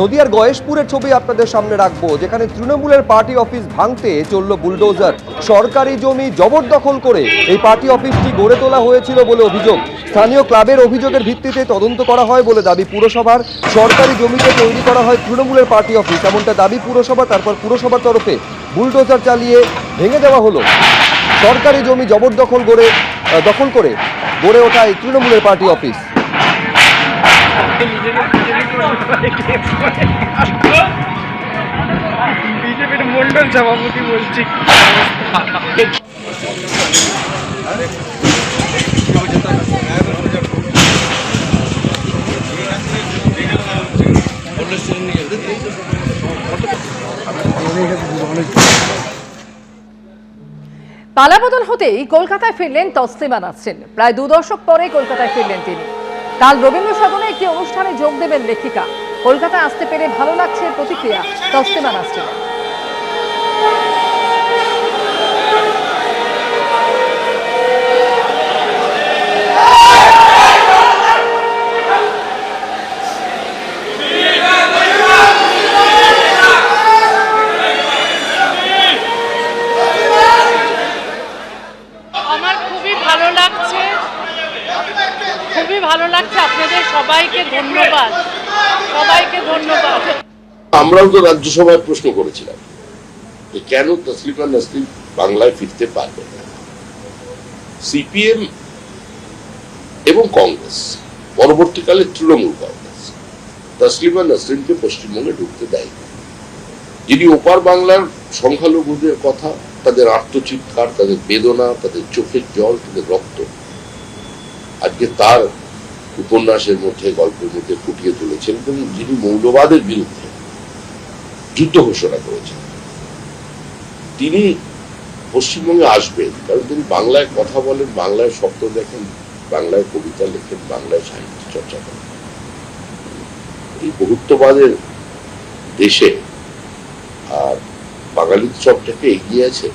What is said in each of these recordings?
নদিয়ার গয়েশপুরের ছবি আপনাদের সামনে রাখবো, যেখানে তৃণমূলের পার্টি অফিস ভাঙতে চলল বুলডোজার। সরকারি জমি জবরদখল করে এই পার্টি অফিসটি গড়ে তোলা হয়েছিল বলে অভিযোগ। স্থানীয় ক্লাবের অভিযোগের ভিত্তিতে তদন্ত করা হয় বলে দাবি পুরসভার। সরকারি জমিতে তৈরি করা হয় তৃণমূলের পার্টি অফিস, এমনটা দাবি পুরসভা। তারপর পুরসভার তরফে বুলডোজার চালিয়ে ভেঙে দেওয়া হলো। সরকারি জমি জবরদখল দখল করে গড়ে ওঠা এই তৃণমূলের পার্টি অফিস। বিজেপির মন্ডল সভাপতি বলছি। পালাবদল হতেই কলকাতায় ফিরলেন তসলিমা নাসরিন। প্রায় 2 দশক পরে কলকাতায় ফিরলেন তিনি। কাল রবীন্দ্র সদনে একটি অনুষ্ঠানে যোগ দেবেন লেখিকা। কলকাতায় আসতে পেরে ভালো লাগছে প্রতিক্রিয়া তসলিমা নাসরিনের। আমার খুবই ভালো লাগছে, আপনাদের সবাইকে ধন্যবাদ, আমরাও তো রাজ্যসভায় প্রশ্ন করেছিলাম যে কেন তসলিমা নাসরিন বাংলায় ফিরতে পারবে না। সিপিএম এবং কংগ্রেস, পরবর্তীকালে তৃণমূল কংগ্রেস, তসলিমা নাসরিনকে পশ্চিমবঙ্গে ঢুকতে দেয়। যিনি ওপার বাংলার সংখ্যালঘুদের কথা, তাদের আত্মচিৎকার, তাদের বেদনা, তাদের চোখের জল, তাদের রক্ত আজকে তার উপন্যাসের মধ্যে, গল্পের মধ্যে ফুটিয়ে তুলেছেন, এবং যিনি মৌলবাদের বিরুদ্ধে যুদ্ধ ঘোষণা করেছেন, তিনি পশ্চিমবঙ্গে আসবেন। কারণ তিনি বাংলায় কথা বলেন, বাংলায় স্বপ্ন দেখেন, বাংলায় কবিতা লেখেন, বাংলায় সাহিত্য চর্চা করেন। এই বহুত্ববাদের দেশে আর বাঙালি সবটাকে এগিয়ে আছে,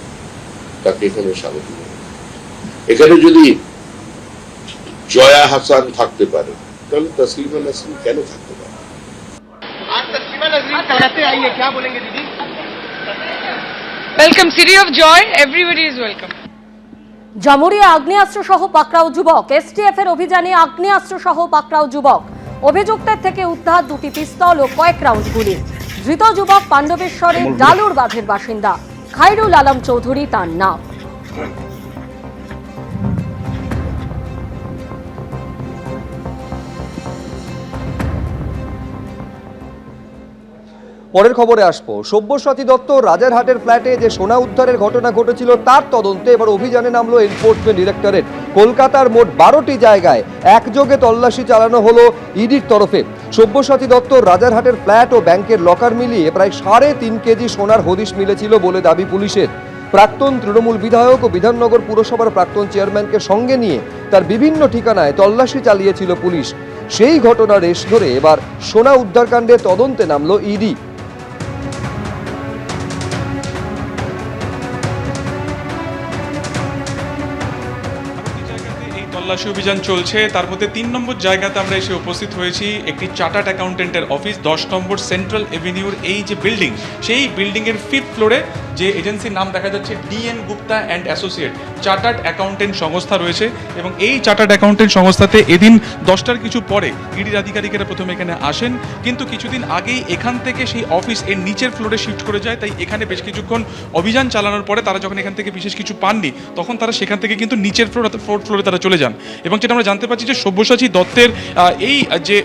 তাকে এখানে স্বাগত। এখানে যদি জয়া হাসান থাকতে পারে, তাহলে তসলিমা নাসরিন কেন থাকতে পারে? Welcome city of joy, everybody is welcome. Jamuria আগ্নেয়াস্ত্র সহ পাকড়াও যুবক। এসটিএফ এর অভিযানে আগ্নেয়াস্ত্র সহ পাকড়াও যুবক। অভিযুক্তের থেকে উদ্ধার 2টি পিস্তল ও কয়েক রাউন্ড গুলি। ধৃত যুবক পাণ্ডবেশ্বরের ডালুর বাঁধের বাসিন্দা। খায়রুল আলম চৌধুরী তার নাম। পরের খবরে আসবো। সব্যসাচী দত্ত রাজারহাটের ফ্ল্যাটে যে সোনা উদ্ধারের ঘটনা ঘটেছিল তার তদন্তে এবার অভিযানে নামলো এনফোর্সমেন্ট ডিরেক্টরেট। কলকাতার মোট 12টি জায়গায় একযোগে তল্লাশি চালানো হলো ইডির তরফে। সব্যসাচী দত্ত রাজারহাটের ফ্ল্যাট ও ব্যাংকের লকার মিলিয়ে প্রায় 3.5 কেজি সোনার হদিশ মিলেছিল বলে দাবি পুলিশের। প্রাক্তন তৃণমূল বিধায়ক ও বিধাননগর পুরসভার প্রাক্তন চেয়ারম্যানকে সঙ্গে নিয়ে তার বিভিন্ন ঠিকানায় তল্লাশি চালিয়েছিল পুলিশ। সেই ঘটনার রেশ ধরে এবার সোনা উদ্ধারকাণ্ডে তদন্তে নামলো ইডি। তল্লাশি অভিযান চলছে। তার মধ্যে 3 নম্বর জায়গাতে আমরা এসে উপস্থিত হয়েছি, একটি চার্টার্ড অ্যাকাউন্টেন্টের অফিস, 10 নম্বর সেন্ট্রাল এভিনিউর এই যে বিল্ডিং, সেই বিল্ডিংয়ের 5th ফ্লোরে যে এজেন্সির নাম দেখা যাচ্ছে DN Gupta and associate chartered accountant সংস্থা রয়েছে। এবং এই চার্টার্ড অ্যাকাউন্টেন্ট সংস্থাতে এদিন 10টার কিছু পরে ইডির আধিকারিকেরা প্রথমে এখানে আসেন, কিন্তু কিছুদিন আগেই এখান থেকে সেই অফিস এর নিচের ফ্লোরে শিফট করে যায়। তাই এখানে বেশ কিছুক্ষণ অভিযান চালানোর পরে তারা যখন এখান থেকে বিশেষ কিছু পাননি, তখন তারা সেখান থেকে কিন্তু নিচের ফোর্থ ফ্লোরে তারা চলে যান। এবং যেটা আমরা জানতে পারছি যে সব্যসাচী দত্তের এই যে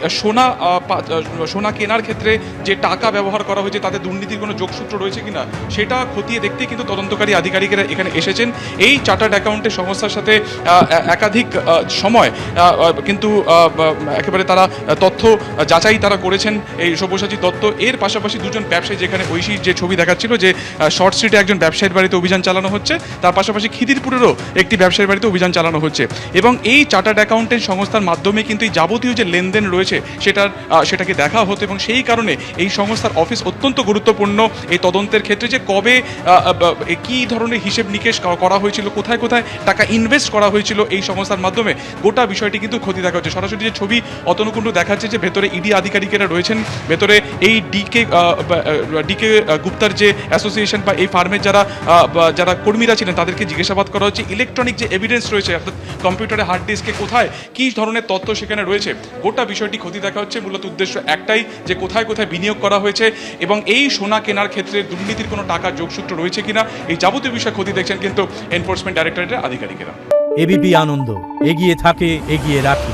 সোনা কেনার ক্ষেত্রে যে টাকা ব্যবহার করা হয়েছে, তাতে দুর্নীতির কোনো যোগসূত্র রয়েছে কিনা সেটা খতিয়ে দেখতে কিন্তু তদন্তকারী আধিকারিকেরা এখানে এসেছেন। এই চার্টার্ড অ্যাকাউন্টের সংস্থার সাথে একাধিক সময় কিন্তু একেবারে তারা তথ্য যাচাই তারা করেছেন এই সব্যসাচী দত্ত। এর পাশাপাশি 2জন ব্যবসায়ী, যেখানে ঐশীর যে ছবি দেখাচ্ছিল যে শর্ট স্ট্রিটে একজন ব্যবসায়ীর বাড়িতে অভিযান চালানো হচ্ছে, তার পাশাপাশি খিদিরপুরেরও একটি ব্যবসায়ীর বাড়িতে অভিযান চালানো হচ্ছে। এবং এই চার্টার্ড অ্যাকাউন্টেন্ট সংস্থার মাধ্যমে কিন্তু এই যাবতীয় যে লেনদেন রয়েছে সেটাকে দেখা হতো, এবং সেই কারণে এই সংস্থার অফিস অত্যন্ত গুরুত্বপূর্ণ এই তদন্তের ক্ষেত্রে, যে কবে কী ধরনের হিসেব নিকেশ করা হয়েছিল, কোথায় কোথায় টাকা ইনভেস্ট করা হয়েছিল এই সংস্থার মাধ্যমে, গোটা বিষয়টি কিন্তু খতিয়ে দেখা হচ্ছে। সরাসরি যে ছবি অতনুকুণ্ডু দেখাচ্ছে যে ভেতরে ইডি আধিকারিকেরা রয়েছেন, ভেতরে এই ডিকে গুপ্তার যে অ্যাসোসিয়েশন বা এই ফার্মের যারা কর্মীরা ছিলেন তাদেরকে জিজ্ঞাসাবাদ করা হচ্ছে। ইলেকট্রনিক যে এভিডেন্স রয়েছে, অর্থাৎ কম্পিউটারে হার্ড ডিস্কে কোথায় কী ধরনের তথ্য সেখানে রয়েছে, গোটা বিষয়টি খতিয়ে দেখা হচ্ছে। মূলত উদ্দেশ্য একটাই, যে কোথায় কোথায় বিনিয়োগ করা হয়েছে এবং এই সোনা কেনার ক্ষেত্রে দুর্নীতির কোনো টাকার যোগসূত্র রয়েছে কিনা, এই যাবতীয় বিষয় খতিয়ে দেখছেন কিন্তু এনফোর্সমেন্ট ডাইরেক্টরেটের আধিকারিকেরা। এবিপি আনন্দ, এগিয়ে থাকে, এগিয়ে রাখে।